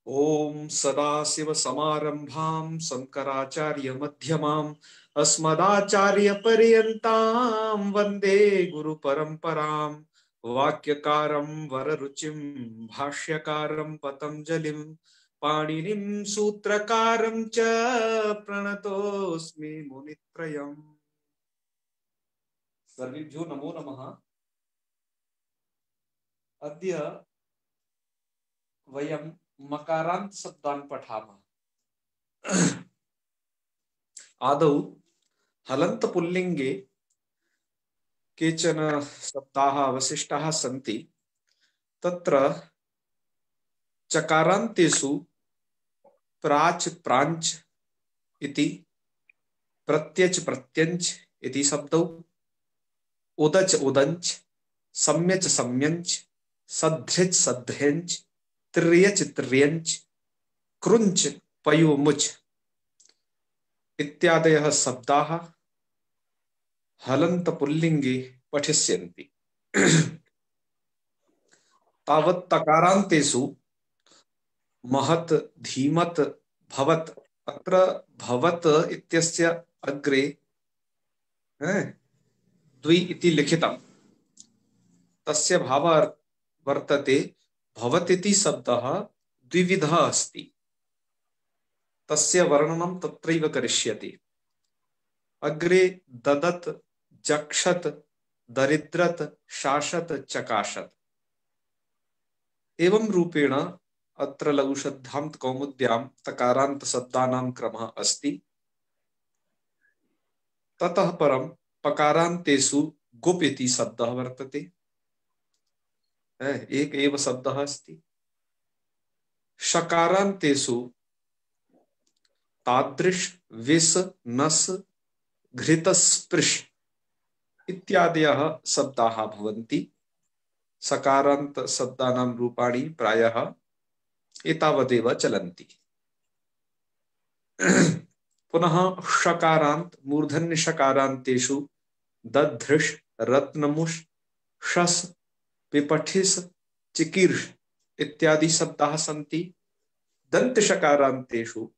ओम सदाशिव समारंभां शंकराचार्य मध्यमाम् अस्मदाचार्य पर्यन्तां वंदे गुरु परंपराम्। वाक्यकारं वररुचिं भाष्यकारं पतंजलिं पाणिनिं सूत्रकारं च प्रणतोऽस्मि मुनित्रयम्। सर्वेभ्यो नमो नमः। अद्य वयं मकारान्त शब्दान् पठामः। आदौ हलन्त पुल्लिंगे केचन शब्दाः अवशिष्टाः सन्ति। तत्र चकारान्तेषु प्राच प्राञ्च इति, प्रत्यच प्रत्यञ्च इति शब्दौ, उदच उदञ्च, सम्यच सम्यञ्च, सध्र्यच सध्र्यञ्च, त्र्यच त्र्यञ्च, कृञ्च पयोमुच इत्यादयः शब्दाः हलन्त पुल्लिंगे पठिष्यन्ति। तावत् तकारान्तेषु महत् धीमत् भवत्, अत्र भवत् इत्यस्य अग्रे द्वि इति लिखितम्। तस्य भावः वर्तते भवतीति शब्दः द्विविधः अस्ति, तस्य वर्णनं तत्रैव करिष्यति। अग्रे ददत्, जक्षत, दरिद्रत, शासत, चकाशत एवं रूपेण अत्र लघुशब्दान्त कौमुद्यां तकारान्त शब्दानां क्रमः अस्ति। ततः परं पकारान्तेषु गुप् इति शब्दः वर्तते, एक एव शब्दः अस्ति। शकारान्तेषु तादृश, विष, नस, घृत, स्पृश इत्यादयः शब्दाः भवन्ति। सकारान्त शब्दानां रूपाणि प्रायः एतावदेव चलन्ति। पुनः षकारान्त मूर्धन्य षकारान्तेषु दध्रिष, रत्नमुष, शस, पिपठिस, चिकीर्ष इत्यादि शब्दाः सन्ति। दन्त षकारान्तेषु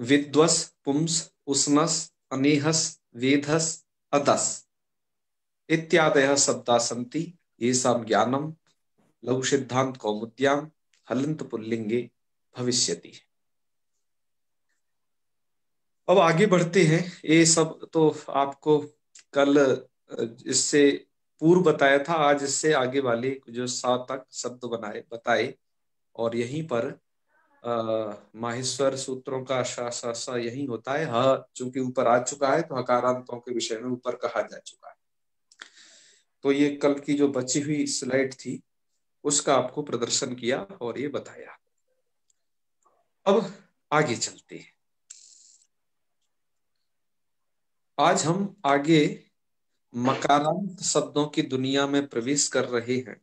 विद्वस्, पुंस, उष्णस्, अनेहस्, वेधस्, अदस् इत्यादयः शब्दाः सन्ति। येषां ज्ञानं लघुसिद्धान्त कौमुद्यां हलन्त पुल्लिंगे भविष्यति। अब आगे बढ़ते हैं। ये सब तो आपको कल इससे पूर्व बताया था। आज इससे आगे वाले जो 7 तक शब्द बताए और यहीं पर माहेश्वर सूत्रों का सा यही होता है। ह चूंकि ऊपर आ चुका है तो हकारांतों के विषय में ऊपर कहा जा चुका है। तो ये कल की जो बची हुई स्लाइड थी उसका आपको प्रदर्शन किया और ये बताया। अब आगे चलते हैं। आज हम आगे मकारांत शब्दों की दुनिया में प्रवेश कर रहे हैं।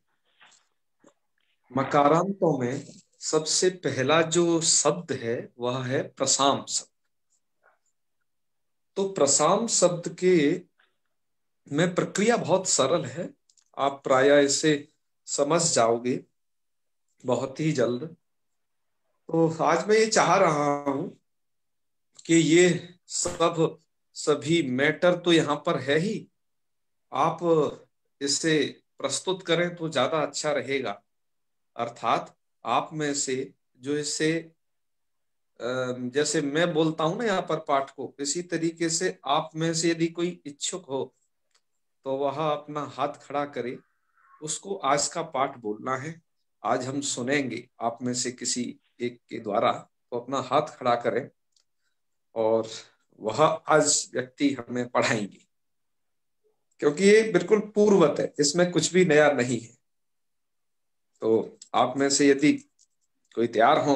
मकारांतों में सबसे पहला जो शब्द है वह है प्रसाम शब्द। तो प्रसाम शब्द के में प्रक्रिया बहुत सरल है, आप प्रायः इसे समझ जाओगे बहुत ही जल्द। तो आज मैं ये चाह रहा हूं कि ये सभी मैटर तो यहाँ पर है ही, आप इसे प्रस्तुत करें तो ज्यादा अच्छा रहेगा। अर्थात आप में से जो इसे जैसे मैं बोलता हूं ना यहाँ पर पाठ को, इसी तरीके से आप में से यदि कोई इच्छुक हो तो वह अपना हाथ खड़ा करे। उसको आज का पाठ बोलना है। आज हम सुनेंगे आप में से किसी एक के द्वारा, तो अपना हाथ खड़ा करें और वह आज व्यक्ति हमें पढ़ाएंगे, क्योंकि ये बिल्कुल पूर्ववत है, इसमें कुछ भी नया नहीं है। तो आप में से यदि कोई तैयार हो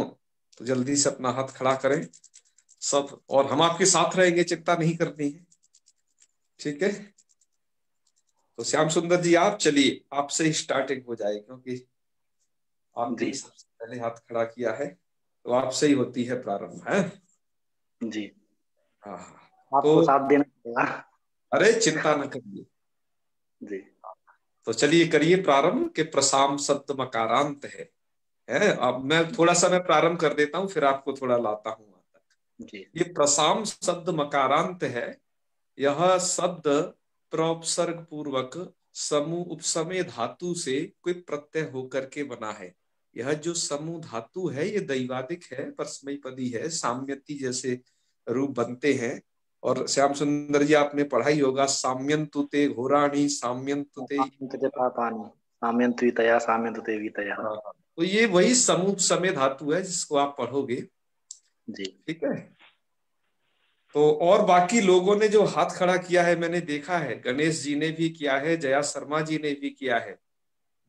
तो जल्दी से अपना हाथ खड़ा करें सब, और हम आपके साथ रहेंगे, चिंता नहीं करनी है। ठीक है, तो श्याम सुंदर जी आप चलिए, आपसे ही स्टार्टिंग हो जाए, क्योंकि आपने सबसे पहले हाथ खड़ा किया है तो आपसे ही होती है प्रारंभ है जी। हाँ, आपको तो साथ देना पड़ेगा। अरे चिंता न करिए जी। तो चलिए करिए प्रारंभ के प्रसाम शब्द मकारांत है। है। अब मैं थोड़ा सा मैं प्रारंभ कर देता हूँ, फिर आपको थोड़ा लाता हूँ वहां तक। जी ये प्रसाम शब्द मकारांत है। यह शब्द प्रोपसर्ग पूर्वक समूह उपसमय धातु से कोई प्रत्यय होकर के बना है। यह जो समूह धातु है ये दैवादिक है, परस्मैपदी है, साम्यति जैसे रूप बनते हैं। और श्याम सुंदर जी आपने पढ़ा ही होगा, साम्यंतु ते घोराणी साम्यंतु ते। साम्यन्ते पापानि साम्यन्त्वितया साम्यन्ते वीतयः। हाँ, तो ये वही समूह समय धातु है जिसको आप पढ़ोगे। जी ठीक है। तो और बाकी लोगों ने जो हाथ खड़ा किया है मैंने देखा है, गणेश जी ने भी किया है, जया शर्मा जी ने भी किया है।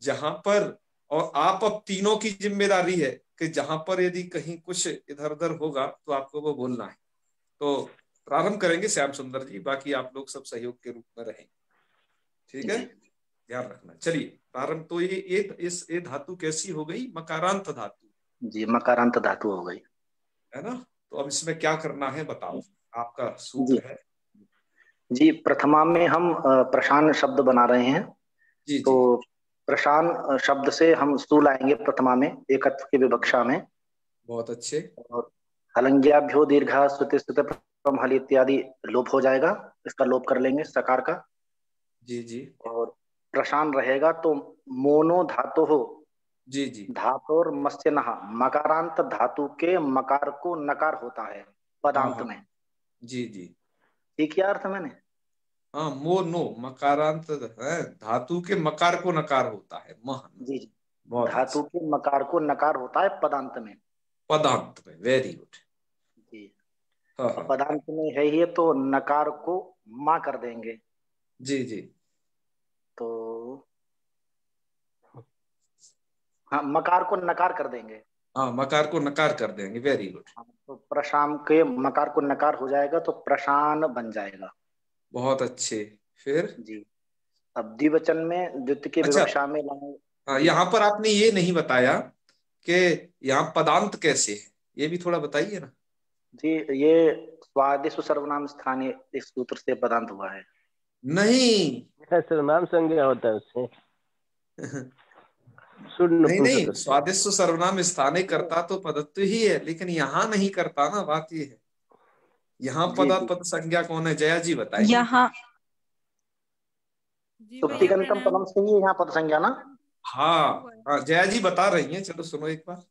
जहां पर, और आप अब तीनों की जिम्मेदारी है कि जहां पर यदि कहीं कुछ इधर उधर होगा तो आपको वो बोलना है। तो प्रारंभ करेंगे श्याम सुंदर जी, बाकी आप लोग सब सहयोग के रूप में रहेंगे। ठीक है, जी ध्यान रखना। चलिए प्रारंभ। तो ये धातु कैसी हो गई? मकारांत धातु, जी, मकारांत धातु हो गई। है ना। तो अब इसमें क्या करना है बताओ, आपका जी सूत्र है। जी, प्रथमा में हम प्रशान शब्द बना रहे हैं। जी तो जी। प्रशान शब्द से हम स्तू लाएंगे प्रथमा में, एकत्व की विवक्षा में। बहुत अच्छे। और हलंग्याभ्यो दीर्घ स्तुति स्तुत प्रथम हल इत्यादि लोप हो जाएगा, इसका लोप कर लेंगे सकार का। जी जी और प्रशान रहेगा तो मोनो धातु हो, जी जी। धातुर मत्स्य नहा, मकारांत धातु के मकार को नकार होता है हाँ पदांत हाँ। में। जी जी। ठीक किया अर्थ मैंने? हाँ, मो नो मकारांत है, धातु के मकार को नकार होता है, मह न। जी जी, बहुत धातु अच्छे। के मकार को नकार होता है पदांत में। पदांत में, वेरी गुड। जी, हाँ और हाँ। पदांत में है ही तो नकार को माँ कर देंगे। जी जी। तो हाँ, मकार को नकार कर देंगे। हाँ, मकार को नकार कर देंगे, वेरी गुड। हाँ, तो प्रशाम के मकार को नकार हो जाएगा तो प्रशान बन जाएगा। बहुत अच्छे। फिर जी, अब द्विवचन में द्वितीय की अच्छा, विवक्षा में लाए। हाँ, जी यहाँ पर आपने ये नहीं बताया कि यहाँ पदांत कैसे है, ये भी थोड़ा बताइए ना। जी, ये स्वादिष्ट सर्वनाम स्थानीय इस सूत्र से पदांत हुआ है। नहीं। सर्वनाम संज्ञा होता है उससे, शुद्ध नहीं नहीं, नपुंसक से। स्वादिष्ट सर्वनाम स्थानिक करता तो पदत्व ही है, लेकिन यहाँ नहीं करता ना, बात ये है। यहाँ जी पद जी, पद संज्ञा कौन है, जया जी बताएंगे। यहाँ जी भैया सुप्तिगंतम प्रणाम। पदम से ही यहाँ पद संज्ञा ना। हाँ हुआ है हाँ, जया जी बता रही हैं, चलो सुनो एक बार,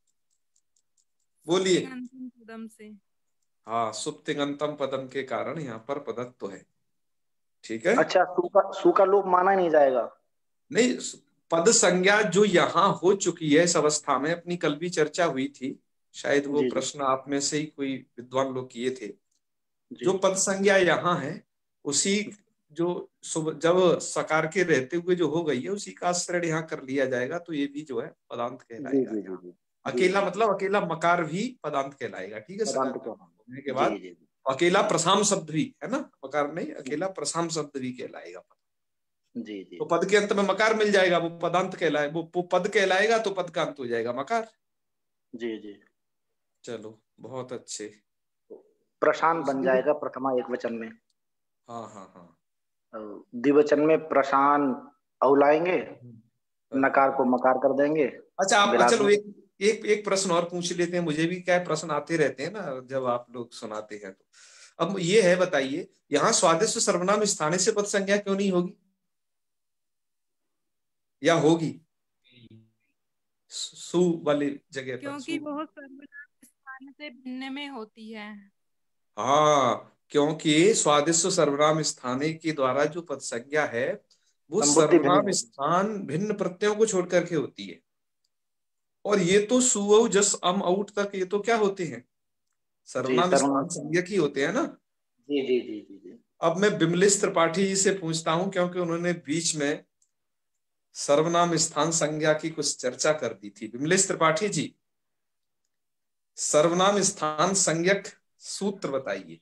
बोलिए। सुप्तिगंतम पदम से। हाँ, सुप्तिगंतम पदम के कारण यहाँ पर पदत्व है। ठीक है। अच्छा, सू का लोप माना ही नहीं जाएगा। नहीं, पद संज्ञा जो यहाँ हो चुकी है इस अवस्था में, अपनी कल भी चर्चा हुई थी, शायद वो जी जी प्रश्न आप में से ही कोई विद्वान लोग किए थे। जी जो पद संज्ञा यहाँ है उसी, जो जब सकार के रहते हुए जो हो गई है उसी का आश्रय यहाँ कर लिया जाएगा, तो ये भी जो है पदांत जी कहलाएगा जी जी यहाँ। जी जी अकेला जी, मतलब अकेला मकार भी पदांत कहलाएगा। ठीक है, सकार पदांत का को। होने के जी बाद जी जी अकेला प्रसाम शब्द भी है ना, मकार नहीं, अकेला प्रसाम शब्द भी कहलाएगा। जी जी तो पद के अंत में मकार मिल जाएगा, वो पदांत कहलाए, वो पद कहलाएगा, तो पद का अंत हो जाएगा मकार। जी जी, चलो बहुत अच्छे। प्रशान बन दूसरी जाएगा प्रथमा एक वचन में। हाँ हाँ हाँ। द्विवचन में प्रशान औलाएंगे, हाँ हाँ नकार हाँ। को मकार कर देंगे। अच्छा, आप विलाप चलो में। एक एक एक प्रश्न और पूछ लेते हैं, मुझे भी क्या है, प्रश्न आते रहते हैं ना जब आप लोग सुनाते हैं तो। अब ये है, बताइए, यहाँ स्वादिष्ट सर्वनाम स्थानीय से पद संज्ञा क्यों नहीं होगी, या होगी सु वाली जगह पर क्योंकि सु। वह सर्वनाम स्थान से भिन्न में होती है। हाँ, क्योंकि स्वादिष्ट सर्वनाम स्थानीय के द्वारा जो पद संज्ञा है वो संबुद्धि भिन्न सर्वनाम होगी। स्थान भिन्न प्रत्ययों को छोड़ करके होती है। और ये तो सु जस अम आउट तक ये तो क्या होते हैं, जी, सर्वनाम सर्वनाम स्थान स्थान। संज्ञक ही होते हैं ना। जी जी जी जी जी, अब मैं बिमलेश त्रिपाठी जी से पूछता हूं, क्योंकि उन्होंने बीच में सर्वनाम स्थान संज्ञा की कुछ चर्चा कर दी थी। बिमलेश त्रिपाठी जी, सर्वनाम स्थान संज्ञक सूत्र बताइए।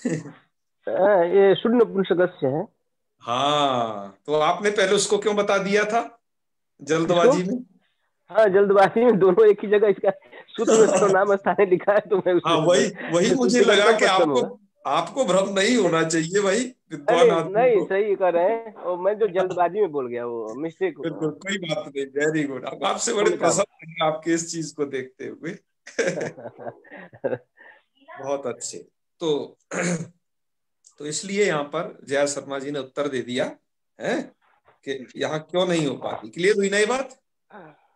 ये शुद्ध नपुंसक से है। हाँ, तो आपने पहले उसको क्यों बता दिया था इसको, जल्दबाजी में? हाँ जल्दबाजी में दोनों एक ही जगह इसका सूत्र में सर्वनाम स्थान लिखा है, तो मैं हाँ, उसमें वही वही मुझे लगा सुप्तिगंतम कि पदम आपको होगा। आपको भ्रम नहीं होना चाहिए भाई, विद्वान नहीं आदमी नहीं, को। सही कर रहे हैं, और मैं जो जल्दबाजी में बोल गया वो मिस्टेक बिल्कुल कोई बात नहीं, वेरी गुड। हम आपसे बड़े भूल का प्रसन्न हैं आपके इस चीज को देखते हुए। बहुत अच्छे। तो तो इसलिए यहाँ पर जया शर्मा जी ने उत्तर दे दिया है कि यहाँ क्यों नहीं हो पाती। क्लियर हुई ना ये बात?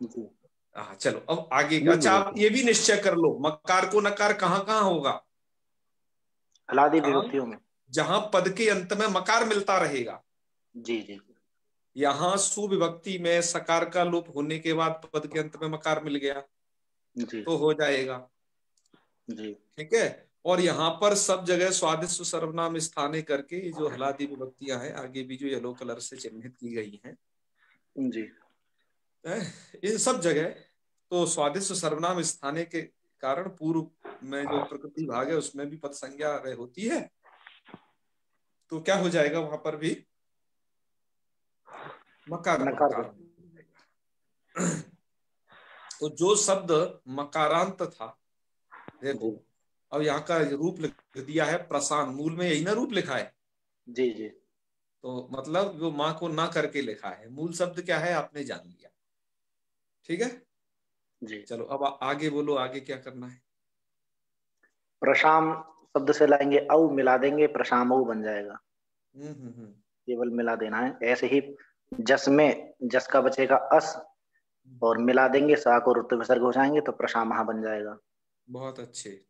जी हाँ चलो अब आगे। जी अच्छा आप जी। ये भी निश्चय कर लो, मकार को नकार कहाँ कहाँ होगा? हलादी कहाँ? विभक्तियों में। जहां पद के अंत में मकार मिलता रहेगा। जी जी यहाँ सुविभक्ति में सकार का लोप होने के बाद पद के अंत में मकार मिल गया जी तो हो जाएगा। जी ठीक है। और यहाँ पर सब जगह स्वादिष्ट सर्वनाम स्थाने करके ये जो हलादी विभक्तियां हैं आगे भी जो येलो कलर से चिन्हित की गई हैं, जी इन सब जगह तो स्वादिष्ट सर्वनाम स्थाने के कारण पूर्व में जो प्रकृति भाग है उसमें भी पद संज्ञा रह होती है। तो क्या हो जाएगा वहां पर भी मकार नकार मकार। तो जो शब्द मकारांत था, देखो जी अब यहाँ का रूप लिख दिया है प्रशांत, मूल में यही ना रूप लिखा है। जी जी तो मतलब वो माँ को ना करके लिखा है, मूल शब्द क्या है आपने जान लिया। ठीक है। जी। चलो अब आगे बोलो, आगे क्या करना है? प्रशाम शब्द से लाएंगे औ मिला देंगे, प्रशामऊ बन जाएगा। हम्म। केवल मिला देना है। ऐसे ही जस में जस का बचेगा अस, और मिला देंगे सा को रुत्व विसर्ग हो जाएंगे तो प्रशामहा बन जाएगा। बहुत अच्छे।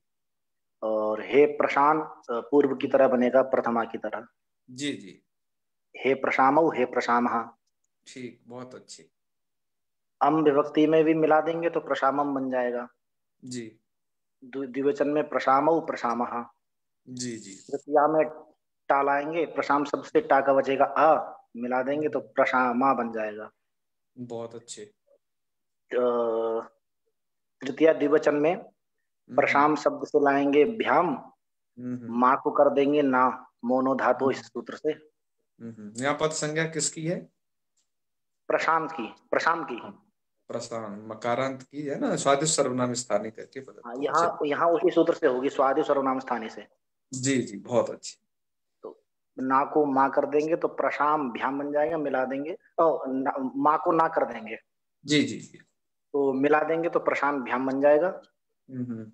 और हे प्रशांत पूर्व की तरह बनेगा प्रथमा की तरह। जी जी हे प्रशामऊ हे प्रशामहा। ठीक, बहुत अच्छे। अम विभक्ति में भी मिला देंगे तो प्रशामम बन जाएगा। जी द्विवचन में प्रशामऊ प्रशामहा। जी जी तृतीया में टा लाएंगे, प्रशाम शब्द से टा का बचेगा अ, मिला देंगे तो प्रशामा बन जाएगा। बहुत अच्छे। तृतीया द्विवचन में प्रशाम शब्द से लाएंगे भ्याम, हम्म माँ को कर देंगे ना, मोनो धातु इस सूत्र से। यहाँ पद संज्ञा किसकी है? प्रशांत की, प्रशांत की। हाँ, प्रशांत मकारांत की है ना, स्वादिष्ट सर्वनाम स्थानीय करके पद हाँ, तो यहाँ चलिए। यहाँ उसी सूत्र से होगी, स्वादि सर्वनाम स्थानीय से। जी जी बहुत अच्छे। तो ना को माँ कर देंगे तो प्रशाम भ्याम बन जाएगा, मिला देंगे माँ को ना कर देंगे जी जी जी तो मिला देंगे तो प्रशांत भ्याम बन जाएगा। हम्म।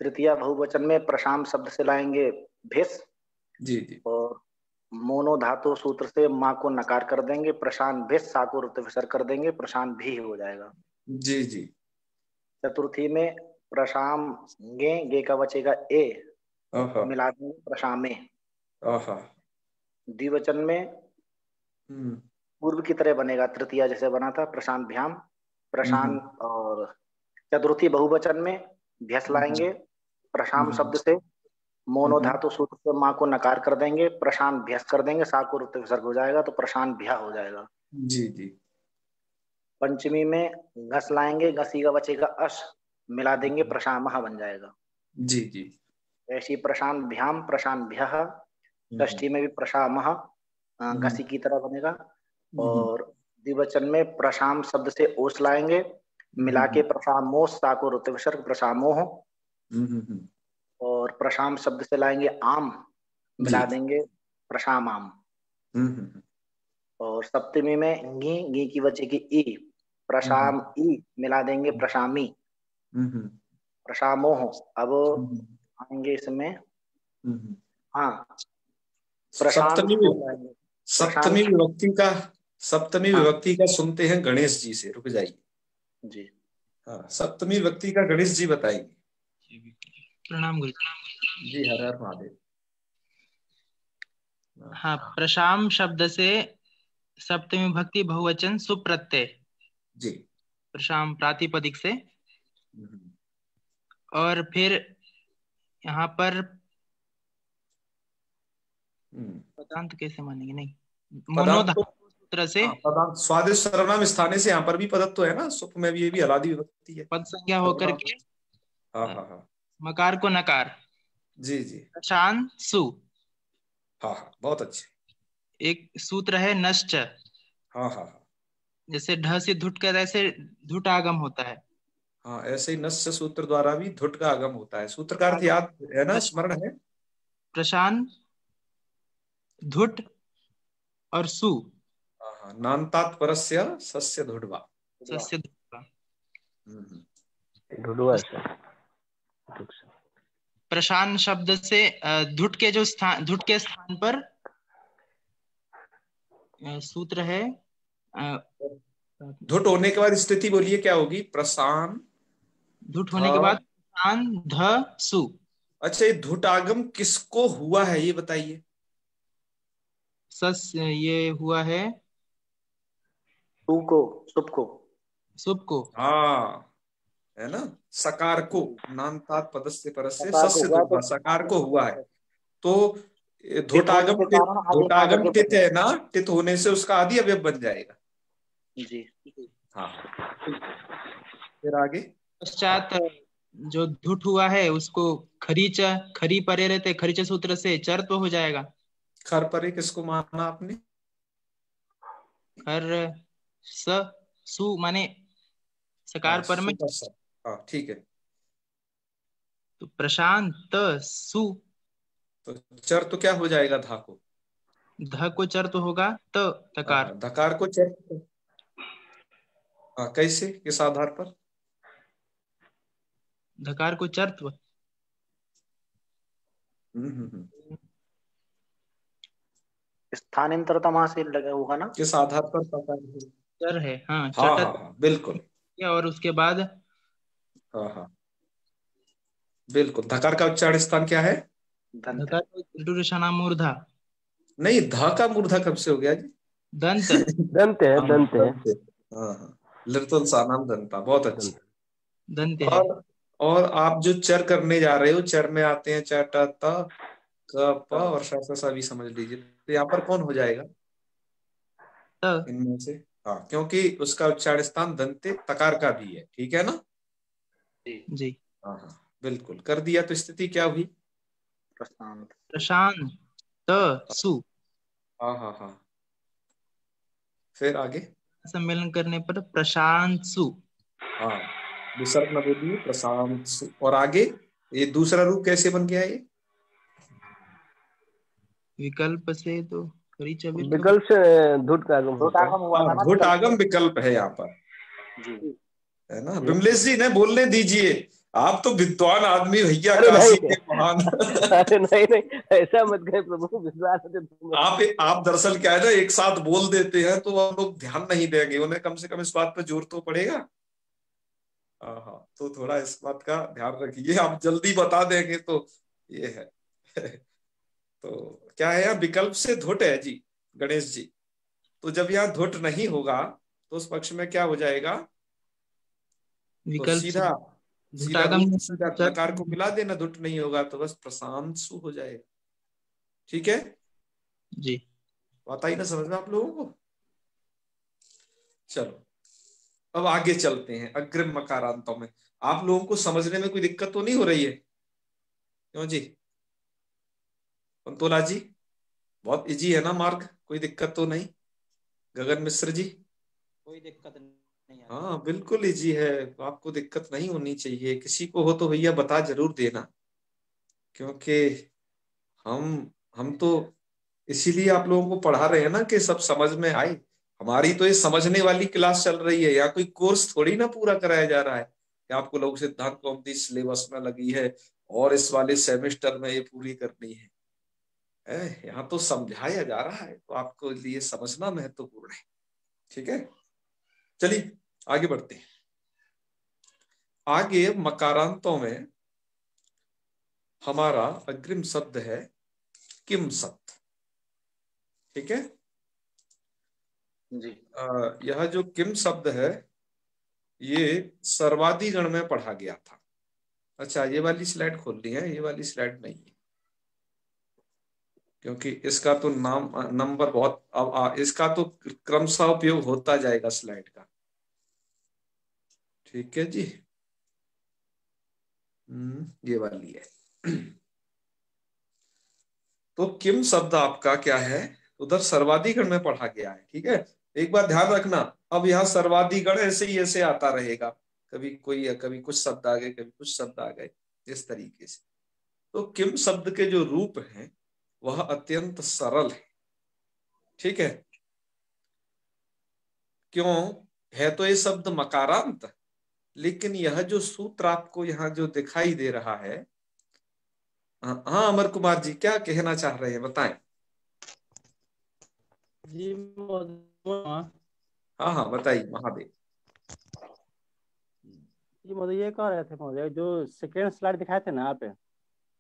तृतीया बहुवचन में प्रशाम शब्द से लाएंगे भेष, जी जी और मोनो धातु सूत्र से माँ को नकार कर देंगे, प्रशांत भेष सा को रुत्व विसर्ग कर देंगे, प्रशांत भी हो जाएगा। जी जी चतुर्थी में प्रशाम गे का बचेगा ए, आहा मिला देंगे प्रशामे। आहा द्विवचन में हम्म पूर्व की तरह बनेगा, तृतीया जैसे बना था प्रशांत भ्याम हम्म प्रशांत। और चतुर्थी बहुवचन में भ्यस लाएंगे, प्रशाम शब्द से मोनो हम्म। धातु सूत्र से माँ को नकार कर देंगे, प्रशांत भ्यस कर देंगे, सा को रुत्व विसर्ग हो जाएगा तो प्रशांत भ्या हो जाएगा। जी जी पंचमी में घस लाएंगे, घसी का बचेगा अश, मिला देंगे प्रशामह बन जाएगा। जी जी ऐसी प्रशांत भ्याम प्रशांत भ्यः। हम्म षष्ठी में भी प्रशामह हम्म घसी की तरह बनेगा। हम्म और द्विवचन में प्रशाम शब्द से ओस लाएंगे, मिला के प्रशामोस सा को रुत्व विसर्ग प्रशामोह। हम्म। और प्रशाम शब्द से लाएंगे आम, जी मिला देंगे प्रशाम आम। हम्म और सप्तमी में घी की वजह की ई, प्रशाम ई, मिला देंगे प्रशामी हम्म प्रशामोह। अब हम्म आएंगे इसमें, हम्म। हाँ प्रशांत सप्तमी सो लाएंगे, सप्तमी प्रशांत। विभक्ति का, सप्तमी हाँ विभक्ति का सुनते हैं गणेश जी से, रुक जाइए। जी हाँ सप्तमी विभक्ति का गणेश जी बताएंगे। प्रणाम गुरु। जी हर हर महादेव। हाँ, प्रशाम शब्द से सप्तमी भक्ति बहुवचन सुप्रत्यय, जी प्रशाम प्रातिपदिक से। और फिर यहाँ पर पदांत कैसे मानेंगे? नहीं, पदांत तो सूत्र से पदांत स्वादिष्ट सर्वनाम स्थाने से यहाँ पर भी पदत्व तो है ना, सुप में भी ये भी हलादी विभक्ति है। पद संज्ञा होकर के हाँ हाँ हाँ मकार को नकार, जी जी प्रशांत सु। हाँ हाँ बहुत अच्छे। एक सूत्र है नश्च, हाँ हाँ हाँ जैसे ढ से धुट का ऐसे धुट आगम होता है। हाँ ऐसे ही नस्य सूत्र द्वारा भी धुट का आगम होता है। सूत्र का अर्थ याद है ना, स्मरण है? प्रशांत, धुट और सु। नान्तात परस्य सस्य धुडवा। सस्य धुटवा। ढूंढुआ से। प्रशांत शब्द से धुट के स्थान पर सूत्र है। धुट होने के बाद स्थिति बोलिए क्या होगी? प्रशांत। धुट होने के बाद प्रशांत ध सु। अच्छा, ये धुटागम किसको हुआ है ये बताइए। सस ये हुआ है शुभ को। शुभ को। हाँ, है ना, सकार को। नान्तात पदस्य परस्य सकार को सस्य हुआ धुडवा, तो सकार को हुआ है। तो धुटागम धुटागम के कारण आदि धुटागम आकर टित है ना, टित होने से उसका आदि अवयव बन जाएगा। जी। हाँ, फिर आगे। पश्चात जो धुट हुआ है उसको खरी परे रहते, खरीच सूत्र से चरत्व हो जाएगा। खर परे किसको माना आपने? खर सु माने सकार पर में। हाँ, ठीक है। तो प्रशांत सु, तो चर तो क्या हो जाएगा? धा को। ध को चरत्व होगा तो तकार। धकार को चर। हाँ, कैसे, किस आधार पर? धकार को चरत्व। स्थानांतरता वहां से लगा होगा ना। किस आधार पर पता? चर है। हाँ, हाँ चटत। हाँ हाँ, बिल्कुल। और उसके बाद हाँ हाँ, बिल्कुल। धकार का उच्चारण स्थान क्या है? धकार को मूर्धा। नहीं, धा का मूर्धा कब से हो गया जी? दंत। दंत है, दंत है। हाँ हाँ, लिटल सानाम दंता, बहुत अच्छी। दंत है। और आप जो चर करने जा रहे हो, चर में आते हैं च ट त क प और श स भी समझ लीजिए। तो यहाँ पर कौन हो जाएगा इनमें से? हाँ, क्योंकि उसका उच्चारण स्थान दंते तकार का भी है, ठीक है ना? जी। हाँ हाँ, बिल्कुल कर दिया। तो स्थिति क्या हुई? प्रशांत सु। हाँ हाँ हाँ, फिर आगे सम्मेलन करने पर प्रशांत सु। हाँ, विसर्ग न बोलिए, प्रशांत सु। और आगे ये दूसरा रूप कैसे बन गया? ये विकल्प से तो विकल्प से धुट का आगम होता है। धुट आगम विकल्प है यहाँ पर, है ना? विमलेश जी ने बोलने दीजिए, आप तो विद्वान आदमी भैया, काशी के महान। अरे नहीं, ऐसा मत कहे प्रभु, विश्वास है। आप दरअसल क्या है ना, एक साथ बोल देते हैं तो हम लोग ध्यान नहीं देंगे, उन्हें कम से कम इस बात पर जोर तो पड़ेगा। हाँ, तो थोड़ा इस बात का ध्यान रखिए। आप जल्दी बता देंगे तो ये है। तो क्या है, यहाँ विकल्प से धुट है जी गणेश जी। तो जब यहाँ धुट नहीं होगा तो उस पक्ष में क्या हो जाएगा? तो सीधा नकार को मिला देना, धुट नहीं होगा तो बस प्रशांत सु हो जाएगा। ठीक है जी, बात आई ना समझ में आप लोगों को? चलो अब आगे चलते हैं अग्रिम मकारांतों में। आप लोगों को समझने में कोई दिक्कत तो नहीं हो रही है? क्यों जी पंतोला जी, बहुत इजी है ना मार्ग, कोई दिक्कत तो नहीं? गगन मिश्र जी, कोई दिक्कत नहीं। हाँ बिल्कुल इजी है, आपको दिक्कत नहीं होनी चाहिए। किसी को हो तो भैया बता जरूर देना, क्योंकि हम तो इसीलिए आप लोगों को पढ़ा रहे हैं ना कि सब समझ में आए। हमारी तो ये समझने वाली क्लास चल रही है, या कोई कोर्स थोड़ी ना पूरा कराया जा रहा है कि आपको लघु सिद्धांत कौमुदी सिलेबस में लगी है और इस वाले सेमेस्टर में ये पूरी करनी है। यहाँ तो समझाया जा रहा है, तो आपको लिए समझना महत्वपूर्ण है। ठीक है, चलिए आगे बढ़ते हैं। आगे मकारांतों में हमारा अग्रिम शब्द है किम शब्द। ठीक है जी। यह जो किम शब्द है ये सर्वादि गण में पढ़ा गया था। अच्छा, ये वाली स्लाइड खोल ली है, ये वाली स्लाइड नहीं है, क्योंकि इसका तो नंबर बहुत अब इसका तो क्रमशः उपयोग होता जाएगा स्लाइड का। ठीक है जी, ये वाली है। तो किम शब्द आपका क्या है, उधर सर्वाधिगण में पढ़ा गया है। ठीक है, एक बार ध्यान रखना, अब यहाँ सर्वाधिगण ऐसे ही ऐसे आता रहेगा, कभी कोई कभी कुछ शब्द आ गए, कभी कुछ शब्द आ गए, इस तरीके से। तो किम शब्द के जो रूप हैं वह अत्यंत सरल है। ठीक है, क्यों है तो ये शब्द मकारांत, लेकिन यह जो सूत्र आपको यहाँ जो दिखाई दे रहा है, हाँ अमर कुमार जी क्या कहना चाह रहे हैं बताएं। जी हाँ हाँ बताइए महादेव। जी महोदय, ये कह रहे थे महोदय, जो सेकेंड स्लाइड दिखाए थे ना आप,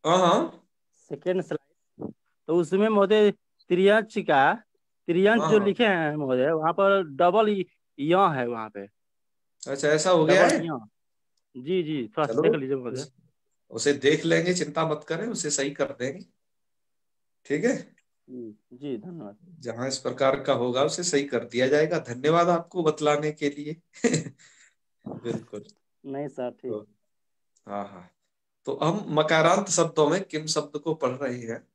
हाँ हाँ सेकेंड स्लाइड, तो उसमें महोदय त्रियंच हाँ जो हाँ। लिखे हैं महोदय, वहाँ पर डबल या है वहाँ पे, अच्छा ऐसा हो गया डबल है। या। जी जी, थोड़ा सा चलो देख लीजिए महोदय। उसे देख लेंगे, चिंता मत करें, उसे सही कर देंगे। ठीक है, जी धन्यवाद। जहां इस प्रकार का होगा उसे सही कर दिया जाएगा। धन्यवाद आपको बतलाने के लिए। बिल्कुल। नहीं सर, ठीक। तो हाँ हाँ, तो हम मकारांत शब्दों में किम शब्द को पढ़ रहे हैं,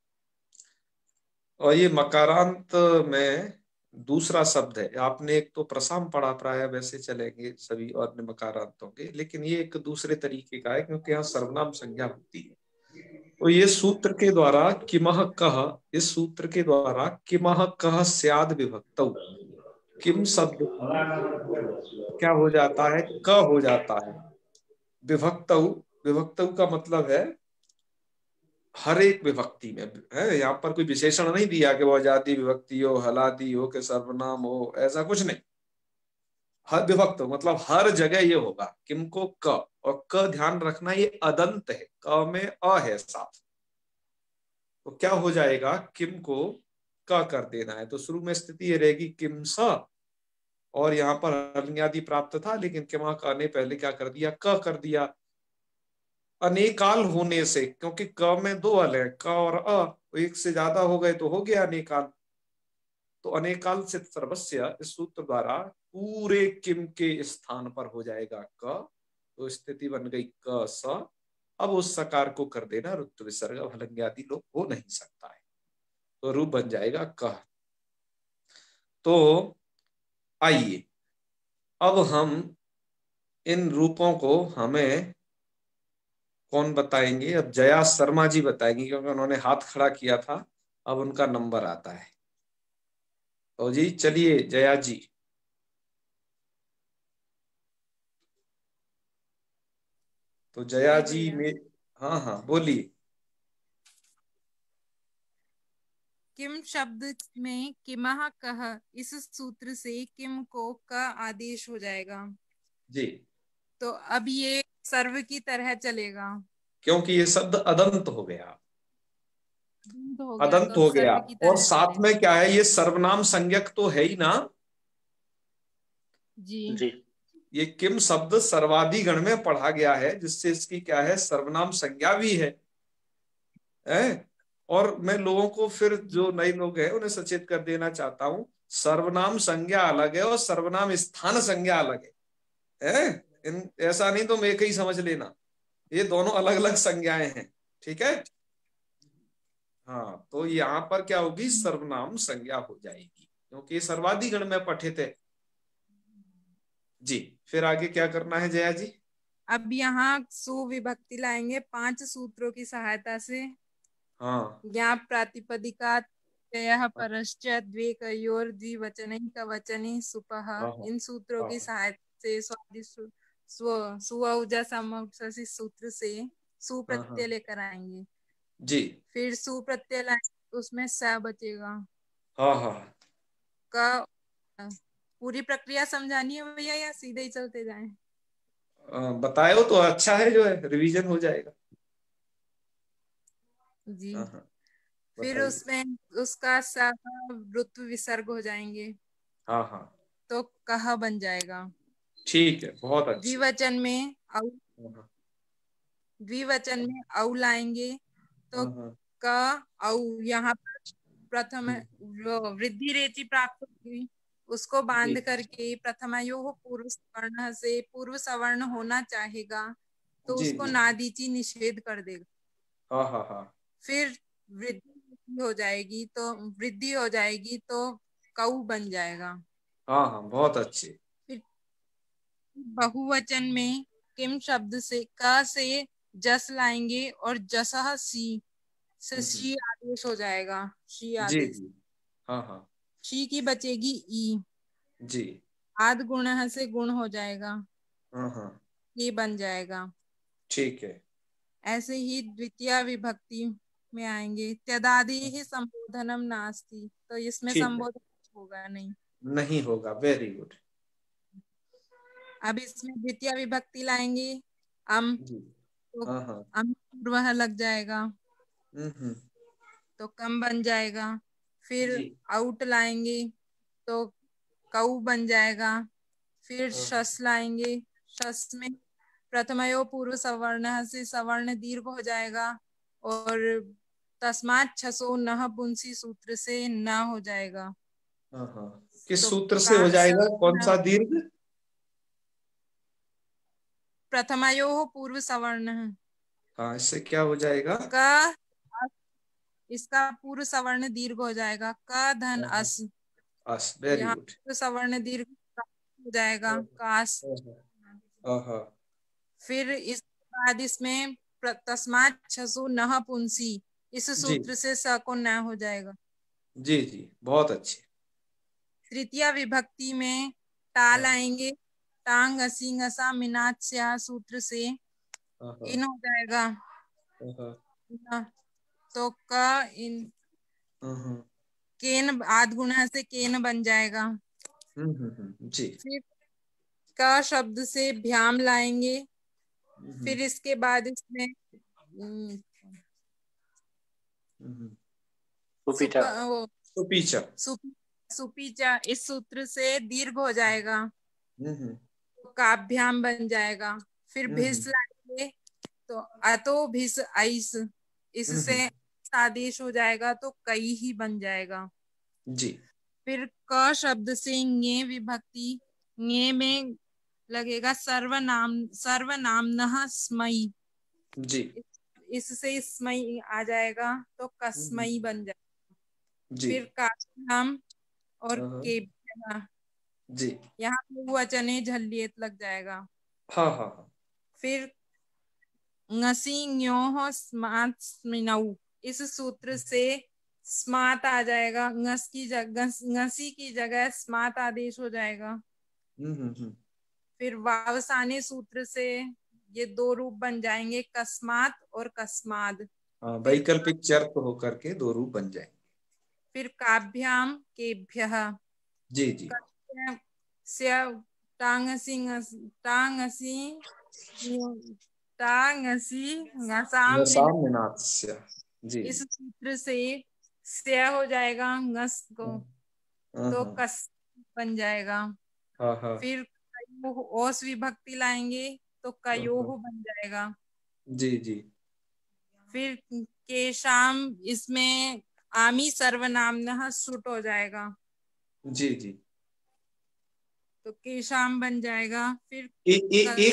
और ये मकारांत में दूसरा शब्द है। आपने एक तो प्रसाम पढ़ा, प्राय वैसे चलेंगे सभी और मकारांतों के, लेकिन ये एक दूसरे तरीके का है क्योंकि यहाँ सर्वनाम संज्ञा होती है। तो ये सूत्र के द्वारा किमह कह, इस सूत्र के द्वारा किमह कह स्याद विभक्तौ, किम शब्द क्या हो जाता है, क हो जाता है। विभक्तौ, विभक्तौ का मतलब है हर एक विभक्ति में है। यहाँ पर कोई विशेषण नहीं दिया कि वो आजादी विभक्ति हो, हलादी हो, कि सर्वनाम हो, ऐसा कुछ नहीं। हर विभक्त मतलब हर जगह ये होगा किम को क, और क ध्यान रखना ये अदंत है, क में अ है साथ। तो क्या हो जाएगा, किम को क कर देना है, तो शुरू में स्थिति ये रहेगी किम स, और यहाँ पर हलन्यादि प्राप्त था, लेकिन किमा का ने पहले क्या कर दिया, क कर दिया। अनेकाल होने से, क्योंकि क में दो अल है, क और अ, तो एक से ज्यादा हो गए तो हो गया अनेकाल। तो अनेकाल से सर्वस्य इस सूत्र द्वारा पूरे किम के स्थान पर हो जाएगा क, तो स्थिति बन गई क स। अब उस सकार को कर देना ऋतु विसर्ग, हलंग आदि लोग हो नहीं सकता है, तो रूप बन जाएगा क। तो आइए अब हम इन रूपों को हमें कौन बताएंगे, अब जया शर्मा जी बताएंगी, क्योंकि उन्होंने हाथ खड़ा किया था, अब उनका नंबर आता है। तो जी चलिए जया जी। तो जया जी जी भैया। में, हाँ हाँ बोलिए। किम शब्द में किमह कह, इस सूत्र से किम को क आदेश हो जाएगा। जी, तो अब ये सर्व की तरह चलेगा। क्योंकि ये शब्द अदंत हो गया, अदंत हो गया तो अदंत अब हो गया, सर्व की और तरह साथ चलेगा। में क्या है, ये सर्वनाम संज्ञक तो है ही ना। जी जी ये किम शब्द सर्वादि गण में पढ़ा गया है, जिससे इसकी क्या है, सर्वनाम संज्ञा भी है? और मैं लोगों को फिर जो नए लोग हैं उन्हें सचेत कर देना चाहता हूं, सर्वनाम संज्ञा अलग है और सर्वनाम स्थान संज्ञा अलग है? इन ऐसा नहीं तुम एक ही समझ लेना, ये दोनों अलग अलग संज्ञाएं हैं। ठीक है, हाँ, तो यहाँ पर क्या होगी, सर्वनाम संज्ञा हो जाएगी, क्योंकि ये सर्वादि गण में पठित है। जी, फिर आगे क्या करना है जया जी। अब यहाँ सुविभक्ति लाएंगे 5 सूत्रों की सहायता से। हाँ ज्ञाप प्रातिपदिका त्ययः परश्च द्वे कयोर द्विवचनैः कवचनैः सुपः, हाँ हाँ इन सूत्रों हाँ की सहायता से सुअौजा समौसी सूत्र से सु हाँ हाँ प्रत्यय लेकर आएंगे। जी, फिर सु प्रत्यय लाएंगे, उसमें स बचेगा। हाँ हाँ क पूरी प्रक्रिया समझानी है भैया या सीधे ही चलते जाएं? बताए तो अच्छा है, जो है रिवीजन हो जाएगा। जी। हाँ हाँ फिर बताइए। उसमें उसका स ऋत्व विसर्ग हो जाएंगे, हाँ हाँ तो कह बन जाएगा। ठीक है, बहुत अच्छे। द्विवचन में औ, हाँ हाँ द्विवचन में औ लाएंगे, तो हाँ हाँ क औ, यहाँ पर प्रथम हम्म, वो वृद्धि रेचि प्राप्त होगी, उसको जी बांध करके प्रथमायोः पूर्व सवर्ण से पूर्व सवर्ण होना चाहेगा, तो जी उसको जी, नादीची निषेध कर देगा। हाँ हाँ हाँ फिर वृद्धि हो जाएगी तो कऊ बन जाएगा। हाँ हाँ बहुत अच्छे। फिर बहुवचन में किम शब्द से क से जस लाएंगे और जसह सी से शी आदेश हो जाएगा। शी जी आदेश। जी। हाँ हाँ। शी की बचेगी ई। जी। आद गुण से गुण हो जाएगा, हाँ हाँ। ये बन जाएगा। ठीक है। ऐसे ही द्वितीय विभक्ति में आएंगे। त्यदादि ही संबोधनम नास्ति, तो इसमें ठीक है, संबोधन होगा नहीं। नहीं होगा। Very good. अब इसमें द्वितीय विभक्ति लाएंगे। अम, जी। तो हाँ हाँ। अम पूर्व लग जाएगा, हम्म। तो कम बन जाएगा। फिर जी। आउट लाएंगे तो कऊ बन जाएगा। फिर हाँ। शस लाएंगे। शस में प्रथमयो पूर्व सवर्ण से सवर्ण दीर्घ हो जाएगा, और तस्मात् छसो नह पुंसी सूत्र से न हो जाएगा। हाँ हाँ। किस तो सूत्र से का हो जाएगा? कौन शब्द सा दीर्घ? प्रथमयो पूर्व सवर्ण हाँ, इससे क्या हो जाएगा? का, इसका पूर्व सवर्ण दीर्घ हो जाएगा। क धन हाँ हाँ। अस, अस। वेरी यहाँ गुड। पूर्व सवर्ण दीर्घ हो जाएगा, कास। हाँ हाँ। फिर इसके बाद इसमें तस्मात् छसु नह पुंसी, इस जी सूत्र से स को न हो जाएगा। जी जी, बहुत अच्छे। तृतीय विभक्ति में टाल हाँ आएंगे। टांग असी घसा मिनात स्या सूत्र से हाँ। हाँ इन हो जाएगा। हाँ। न, तो क इन, हाँ। केन आद गुणा से केन बन जाएगा। जी। फिर क शब्द से भ्याम लाएंगे। हम्म। फिर इसके बाद इसमें सुपीचा। वो तो पीछा। सुपीचा, इस सूत्र से दीर्घ हो जाएगा, हम्म। तो काभ्याम बन जाएगा। फिर भिस हम्म। लाएंगे तो अतो भिस आइस, इससे आदेश हो जाएगा, तो कई ही बन जाएगा। जी फिर क शब्द से ङे विभक्ति, ङे में लगेगा सर्वनामनः स्मयी, जी इससे स्मयी आ जाएगा, तो कस्मयी बन जाएगा। जी। फिर काभ्याम और हाँ केभ्यः, जी। यहाँ बहुवचने झल्लियत लग जाएगा। हाँ हाँ हाँ। फिर ङसी ञोः स्मात् स्मिनौ, इस सूत्र से स्मात आ जाएगा। ङसी की जगह स्मात आदेश हो जाएगा। फिर वावसाने सूत्र से ये दो रूप बन जाएंगे, कस्मात और कस्माद। हाँ, फिर वैकल्पिक चर हो करके दो रूप बन जाएंगे। फिर काभ्याम केभ्यः, जी जी। स्या टांगसी टांगसी टांगसी ngसाम लिन, सामनास्य। जी। इस सूत्र से स्या हो जाएगा ngस को, हाँ तो हाँ। कस बन जाएगा। हाँ हाँ। फिर कयोः ओस विभक्ति लाएंगे तो कयोः बन जाएगा। जी जी। फिर केशाम, इसमें आमी सर्वनामनः सुट हो जाएगा, जी जी। तो केशाम बन जाएगा। फिर ए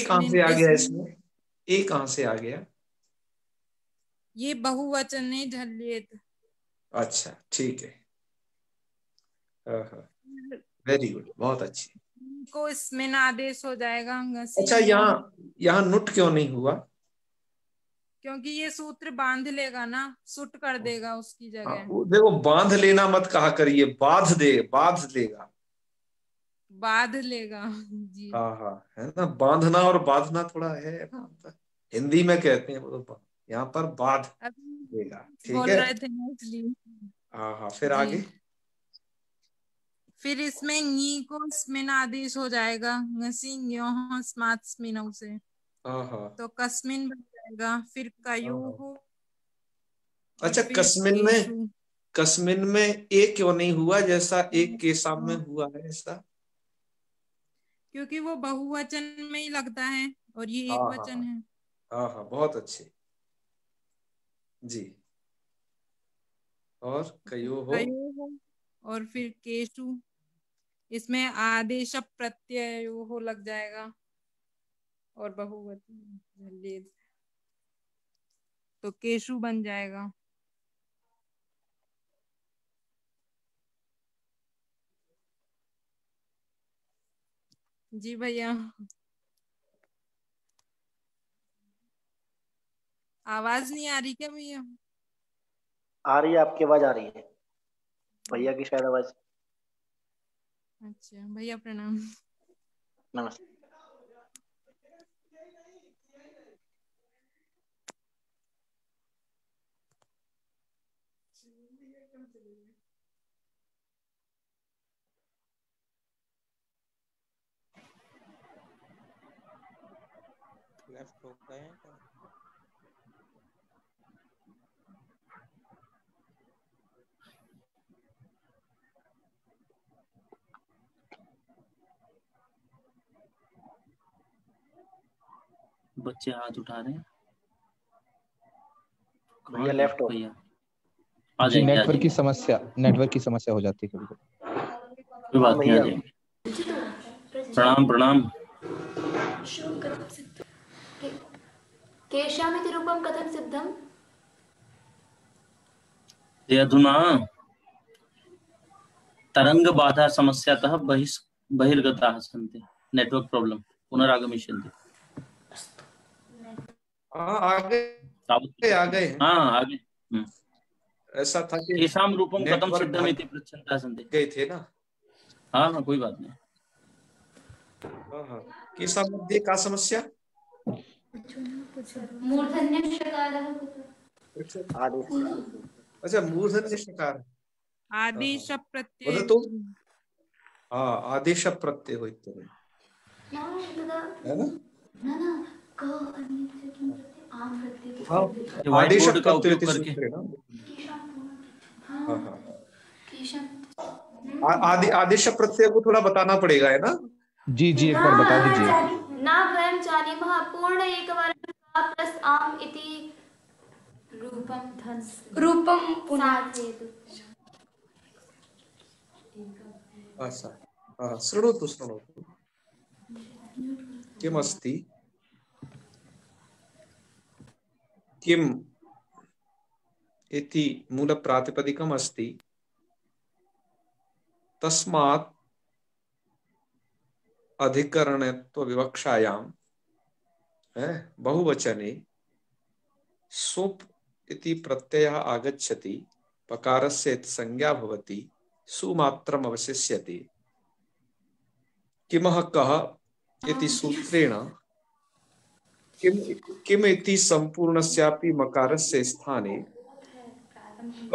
कहाँ कस्मिन, से आ गया इसमें इसमें? ए कहाँ से आ गया? ये बहुवचन है झल्लियत। अच्छा, ठीक है। हाँ हाँ। वेरी गुड, बहुत अच्छी। को इसमें आदेश हो जाएगा ngसी अच्छा, ञो, यहाँ यहाँ नुट क्यों नहीं हुआ? क्योंकि ये सूत्र बांध लेगा ना, सुट कर देगा उसकी हाँ, जगह। वो देखो, बांध लेना मत कहा करिए, बांध देगा। बांध लेगा जी। हाँ हाँ, है ना, बांधना और बांधना थोड़ा है ना, हिंदी में कहते हैं वो, तो यहाँ पर बांध अभी देगा। ठीक बोल है। रहे थे ना इसलिए। हाँ हाँ, फिर जी। आगे। फिर इसमें नी को स्मिन आदेश हो जाएगा, ngसी ञोः स्मात् स्मिनौ से, हाँ हाँ। तो कस्मिन बन जाएगा। फिर हाँ हाँ। कयोः, और अच्छा, फिर केशु। कस्मिन में ए क्यों नहीं हुआ जैसा एक के सामने हुआ है ऐसा? क्योंकि वो बहुवचन में ही लगता है और ये हाँ एक हाँ वचन हाँ। है। हाँ हाँ, बहुत अच्छे। जी। और कयो हो। कयोः और फिर केशु, इसमें आदेश प्रत्यय हो लग जाएगा, और बहुवचन झल्लियत, तो केशु बन जाएगा। जी भैया। आवाज नहीं आ रही क्या भैया? आ रही है, आपकी आवाज आ रही है, भैया की शायद आवाज। अच्छा भैया प्रणाम। नमस्ते। लेफ्ट हो गए हैं क्या? बच्चे हाथ उठा रहे हैं। भैया लेफ्ट हो। भैया आ जी, जाएंगे, नेटवर्क की समस्या हो जाती है कभी कभी। कोई बात नहीं, आ जाएंगे। प्रणाम प्रणाम। केशामिति रूपं कथं सिद्धम्? अधुना तरंग बाधा समस्यातः बहिर्गताः सन्ति। Network problem पुनरागमिष्यन्ति। आ गए। हाँ, आ गए। ऐसा था कि केशाम रूपम कथम नेटवर्क सिद्धम इति पृच्छन्तः सन्ति। गए थे ना। हाँ, कोई बात नहीं। केशाम मध्ये का समस्या? मूर्धन्य षकारः। अच्छा, मूर्धन्य षकार आदेश प्रत्यय। वदतु। आदेश प्रत्यय होते हैं, है ना? आदेश प्रत्यय आदेश प्रत्यय को थोड़ा बताना पड़ेगा, है ना? जी जी, एक बार बता दीजिए। न वयं जानीमः पूर्ण एकवचन प्लस आम इति रूपं साधयतु। शृणोतु किमस्ति? किम इति मूलप्रातिपदिकम् अस्ति। तस्मात् अधिकरणत्व विवक्षायां बहुवचने सुप इति प्रत्ययः आगच्छति, पकारस्य संज्ञा भवति, सुमात्रम् अवशिष्यते। किमः कः इति सूत्रेण किम इति संपूर्णस्यापि मकारस्य स्थाने क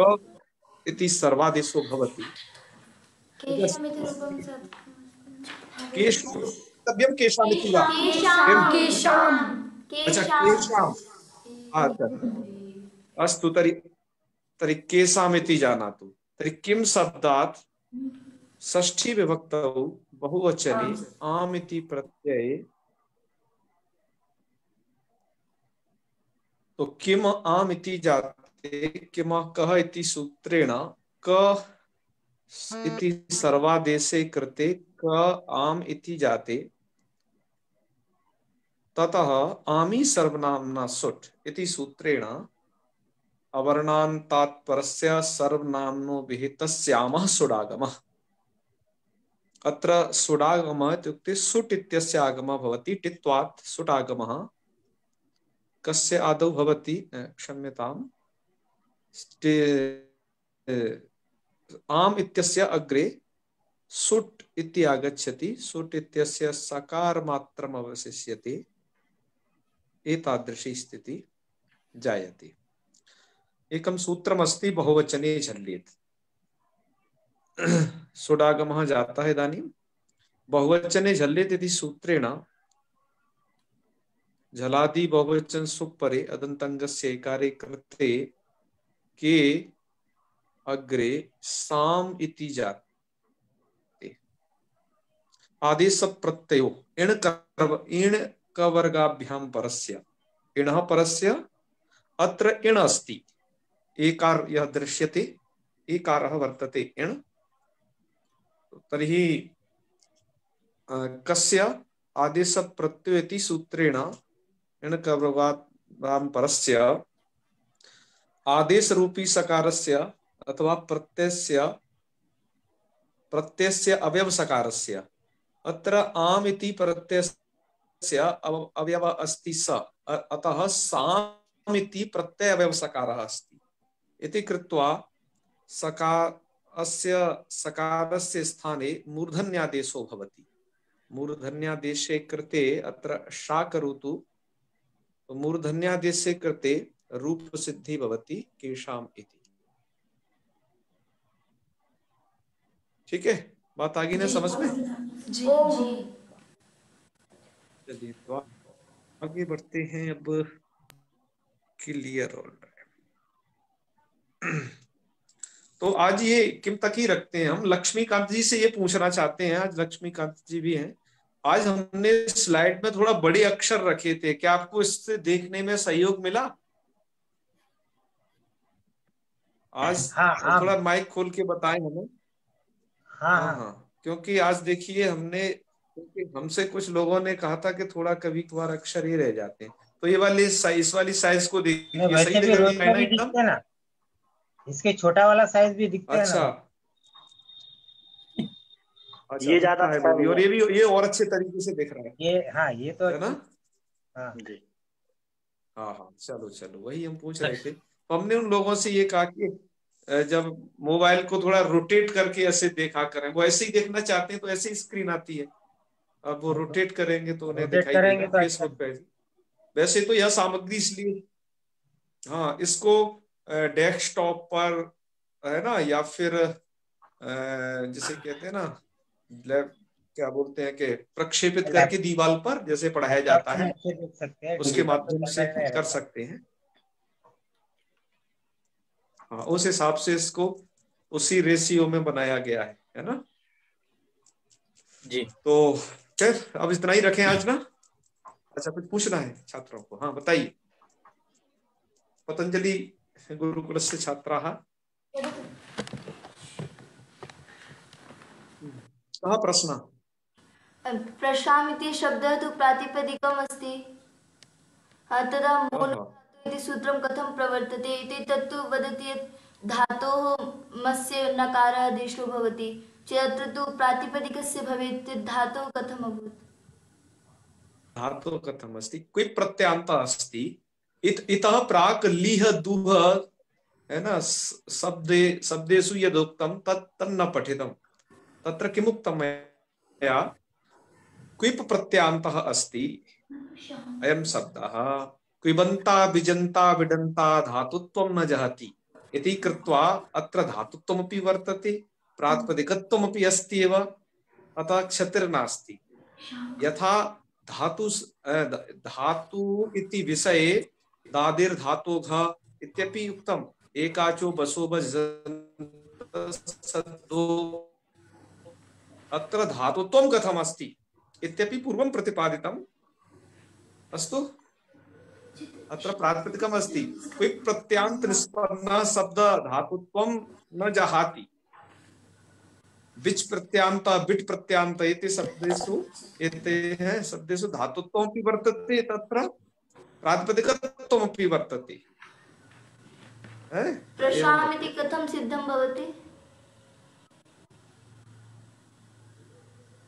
इति सर्वादेशो भवति। केशव्यं केशामिति वा? अच्छा, केशाम्। अस्तु, तर्हि केशामिति जानातु। तर्हि किं शब्दात् षष्ठी विभक्तौ बहुवचने आम् इति प्रत्यये, तो किम आम् इति जाते, किमः कः इति सूत्रेण क इति सर्वादेशे कृते क आम् इति जाते, ततः आमी सर्वनाम्ना सुट् इति सूत्रेण अवर्णान्तात् परस्य सर्वनाम्नो विहितस्यामः सुडागमः। अत्र सुडागमः इत्युक्ते सुट् इत्यस्य आगमः भवति। टित्वात् सुटागमः कस्य आदौ भवति? क्षम्यताम्, आम् इत्यस्य अग्रे सुट् इति आगच्छति। सुट् इत्यस्य सकार मात्रम् अवशिष्यते। एतादृशी स्थिति जायते। एकं सूत्रमस्ति बहुवचने झल्येत्। सुडागमः जातः इदानीं बहुवचने झल्येत् इति सूत्रेण झलादि बहुवचन सुपरे अदन्तङ्गस्य एकारे कृते के अग्रे साम इति जाते। आदेश प्रत्ययो इण कवर्गाभ्यां परस्य, इणः परस्य अत्र इण अस्ति, एकार यह दृश्यते, एकारः वर्तते इण। तर्हि कस्य आदेश प्रत्ययो इति सूत्रेण इण कवर्गाभ्यां परस्य आदेश रूपी सकारस्य अथवा प्रत्ययस्य अवयव सकारस्य, अत्र आम् इति प्रत्ययस्य अवयव अस्ति स, अतः साम इति प्रत्यय अवयवसकारः अस्ति इति कृत्वा सकारस्य स्थाने मूर्धन्यादेशो भवति। मूर्धन्यादेशे कृते अत्र शा करोतु, मूर्धन्यादेशे कृते रूप सिद्धि भवति केशाम इति। ठीक है, बात आगे ना समझ में? जी। चलिए तो आगे बढ़ते हैं। अब क्लियर हो रहा है। तो आज ये किम तक ही रखते हैं हम। लक्ष्मीकांत जी से ये पूछना चाहते हैं, आज लक्ष्मीकांत जी भी हैं। आज हमने स्लाइड में थोड़ा बड़े अक्षर रखे थे, क्या आपको इससे देखने में सहयोग मिला? आज हाँ, थोड़ा माइक खोल के बताएं हमें। हाँ, क्योंकि आज देखिए क्योंकि हमसे कुछ लोगों ने कहा था कि थोड़ा कभी कभार अक्षर ही रह जाते हैं, तो ये वाली इस वाली साइज को देखिए, सही दिखता है एकदम। इसके छोटा वाला साइज भी दिखता है अच्छा, ना। अच्छा, ये ज्यादा है वो भी, और ये और अच्छे तरीके से दिख रहा है। ये तो है ना। हाँ, चलो वही हम पूछ रहे थे। तो हमने उन लोगों से ये कहा कि जब मोबाइल को थोड़ा रोटेट करके ऐसे देखा करें, वो ऐसे ही देखना चाहते हैं तो ऐसे ही स्क्रीन आती है, अब वो रोटेट करेंगे तो उन्हें दिखाई देगा फेसबुक पे। वैसे तो यह सामग्री इसलिए, हाँ, इसको डेस्कटॉप पर है ना, या फिर जिसे कहते हैं ना, क्या बोलते हैं कि प्रक्षेपित करके दीवार पर जैसे पढ़ाया जाता है, उसके माध्यम से कर सकते हैं। हाँ, उस हिसाब से इसको उसी रेशियो में बनाया गया है ना जी। तो फिर अब इतना ही रखें आज ना। अच्छा, कुछ पूछना है छात्रों को? हाँ, बताइए। पतंजलि गुरुकुल से छात्रा कहा प्रश्न? प्रशामिति शब्दः तु प्रातिपदिकम् अस्ति, तदा मूल इति सूत्रं कथं प्रवर्तते इति तत्तु वदति यत् धातोः मस्य नकारः आदेशो भवति चेत् तु प्रातिपदिकस्य भवेत्, धातोः कथम् अभूत्? धातोः कथम् अस्ति? क्विप् प्रत्ययान्तः अस्ति। इतः प्राक् लिह दुह है ना, शब्देषु यदुक्तं तत् तन्न पठितं। तत्र किमुक्तं मया? क्विप् प्रत्ययान्तः अस्ति अयं शब्दः, क्विबन्ता बिजन्ता विडन्ता धातुत्वं न जहति इति कृत्वा अत्र धातुत्वमपि वर्तते, प्रातिपदिकत्वमपि अस्ति एव, अतः क्षतिर्नास्ति। यथा धातु इति विषये दादिर्धातोघ इत्यपि उक्तम्, एकाचो बसो बसो, अत्र धातुत्वं कथम् अस्ति इत्यपि पूर्वं प्रतिपादितम्। अस्तु, अत्र प्रातिपदिकम् अस्ति। क्विप् प्रत्ययान्त निष्पन्नः शब्द धातुत्वं न जहाति। विच प्रत्यांत बिट प्रत्यांत इति शब्देषु धातुत्वमपि वर्तते, तत्र प्रातिपदिकत्वमपि वर्तते। प्रशामिति कथं सिद्धं भवति?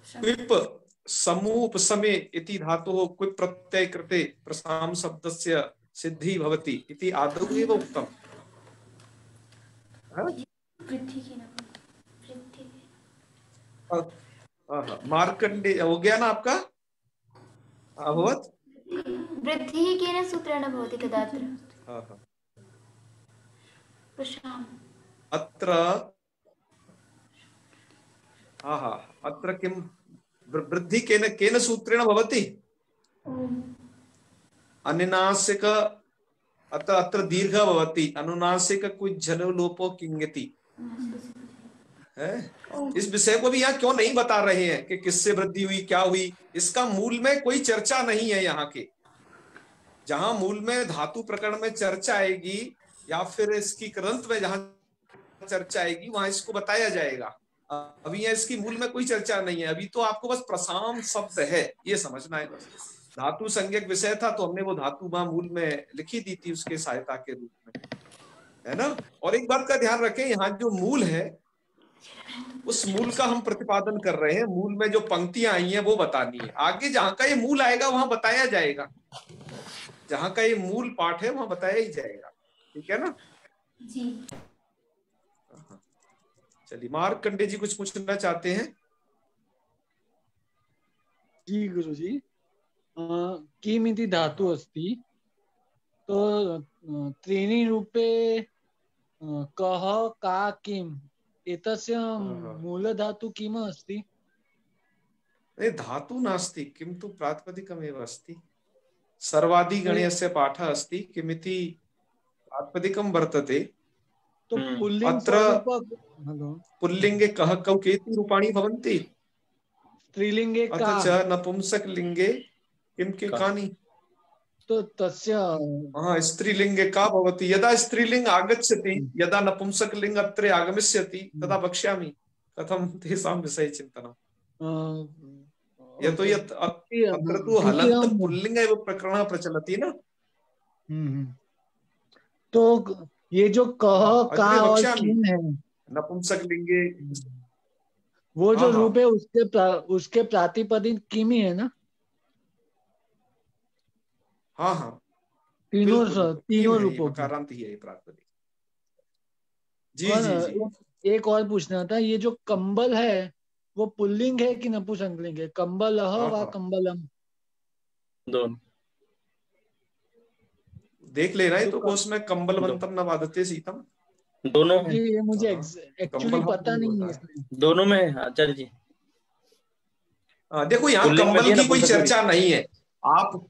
क्विप् समूह उपसमे इति धातुः क्विप् प्रत्यय कृते प्रसाम शब्दस्य सिद्धि भवति इति आदौ एव उक्तम्। मार्कंडे हो गया ना आपका? अभवत्? वृद्धिः केन सूत्रेण भवति तदात्र? अत्र किं वृद्धि केन सूत्रेण भवति? अनुनासिक, अत्र दीर्घ भवति, अनुनासिक कुछ झलो लोपो किंगति है। इस विषय को भी यहाँ क्यों नहीं बता रहे हैं कि किससे वृद्धि हुई, क्या हुई, इसका मूल में कोई चर्चा नहीं है यहाँ के। जहां मूल में धातु प्रकरण में चर्चा आएगी या फिर इसकी ग्रंथ में जहां चर्चा आएगी वहां इसको बताया जाएगा। अभी यहाँ इसकी मूल में कोई चर्चा नहीं है। अभी तो आपको बस प्रसाम शब्द है ये समझना है। धातु संज्ञक विषय था तो हमने वो धातु वहां मूल में लिखी दी थी उसके सहायता के रूप में, है ना। और एक बात का ध्यान रखें, यहाँ जो मूल है उस मूल का हम प्रतिपादन कर रहे हैं। मूल में जो पंक्तियां आई हैं वो बतानी है। आगे जहां का ये मूल आएगा वहां बताया जाएगा। जहाँ का ये मूल पाठ है वहां बताया ही जाएगा, ठीक है ना जी। चलिए मार्कंडे जी कुछ पूछना चाहते हैं? जी गुरुजी, किम इति धातु अस्ति, तो त्रीणि रूपे कः का किम एतस्य मूल धातु किम अस्ति? धातु नास्ति, किन्तु प्रातिपदिकमेव अस्ति। सर्वादि गणस्य पाठः अस्ति किमिति प्रातिपदिकं वर्तते। तो पुल्लिंग अत्र पुल्लिंगे कः कौ केति रूपाणि भवन्ति, स्त्रीलिंगे अथ का, च नपुंसकलिंगे किं के कानि। तो तस्य स्त्रीलिंगे का भवति, यदा स्त्रीलिंग आगच्छति यदा नपुंसकलिंग अत्र आगमिष्यति तदा वक्ष्यामि कथं तेषां विषये चिन्तनम्। यतो यत् अत्र तु हलन्त पुल्लिंग एव प्रकरणः प्रचलति ना। तो ये जो कह का और किम है नपुंसकलिंगे, वो जो रूप है उसके प्रातिपदिक किम ही है ना। हाँ हाँ तीनों रूपों की है प्रातिपदिक। जी और जी जी। एक और पूछना था, ये जो कंबल है वो पुल्लिंग है कि नपुंसकलिंग है? कंबल व कंबलम दोनों देख ले रहे तो उसमें कंबल बंतम न बाधते सीतम, दोनों है। ये मुझे एक्चुअली पता नहीं है दोनों में आचार्य जी। देखो यहाँ कंबल की कोई चर्चा नहीं है, आप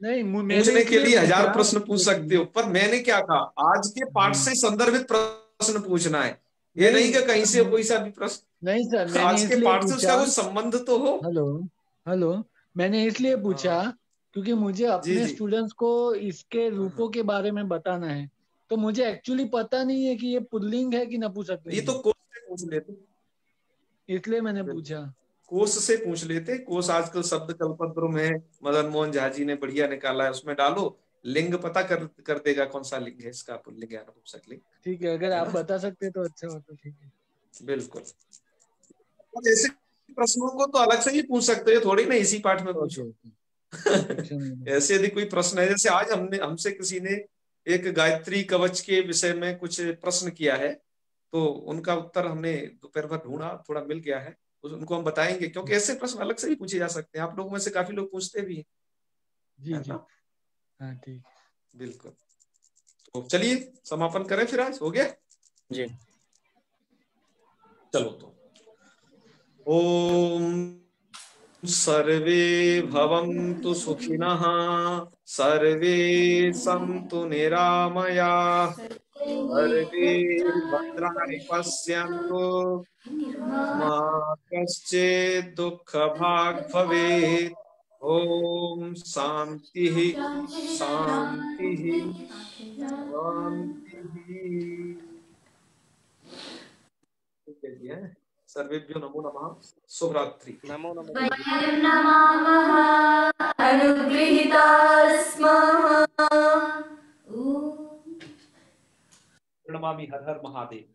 नहीं पूछने के लिए 1000 प्रश्न पूछ सकते हो, पर मैंने क्या कहा आज के पाठ से संदर्भित प्रश्न पूछना है, ये नहीं कि कहीं से कोई सा भी प्रश्न। नहीं सर, मैंने आज के पाठ से उसका कुछ संबंध तो हो। हेलो मैंने इसलिए पूछा क्योंकि मुझे अपने स्टूडेंट्स को इसके रूपों के बारे में बताना है, तो मुझे एक्चुअली पता नहीं है कि ये पुल्लिंग है कि नपुंसकलिंग। ये तो कोश से पूछ लेते, इसलिए मैंने पूछा। कोश से पूछ लेते, कोश आजकल शब्द कल्पद्रु में मदन मोहन झा जी ने बढ़िया निकाला है, उसमें डालो लिंग पता कर देगा कौन सा लिंग है इसका, पुल्लिंग या नपुंसकलिंग। ठीक है, अगर आप बता सकते तो अच्छा होता। ठीक है बिल्कुल। ऐसे प्रश्नों को तो अलग से ही पूछ सकते हो, थोड़ी ना इसी पाठ में पूछो। ऐसे यदि कोई प्रश्न है, जैसे आज हमसे किसी ने एक गायत्री कवच के विषय में कुछ प्रश्न किया है, तो उनका उत्तर हमने दोपहर भर ढूंढा, थोड़ा मिल गया है, उनको हम बताएंगे, क्योंकि ऐसे प्रश्न अलग से ही पूछे जा सकते हैं। आप लोगों में से काफी लोग पूछते भी हैं। जी जी हाँ ठीक, बिल्कुल। तो चलिए समापन करें फिर, आज हो गया जी। चलो तो ओम सर्वे भवन्तु सुखिनः, सर्वे सन्तु निरामयाः, सर्वे भद्राणि पश्यन्तु, मा कश्चित् दुःखभाग् भवेत्। ओम शांतिः शांतिः शांतिः। सर्वेभ्यो नमो नमः, शुभरात्रि। नमो नमः। वयं नमामः अनुगृहीता स्मः। प्रणमामि। हर हर महादेव।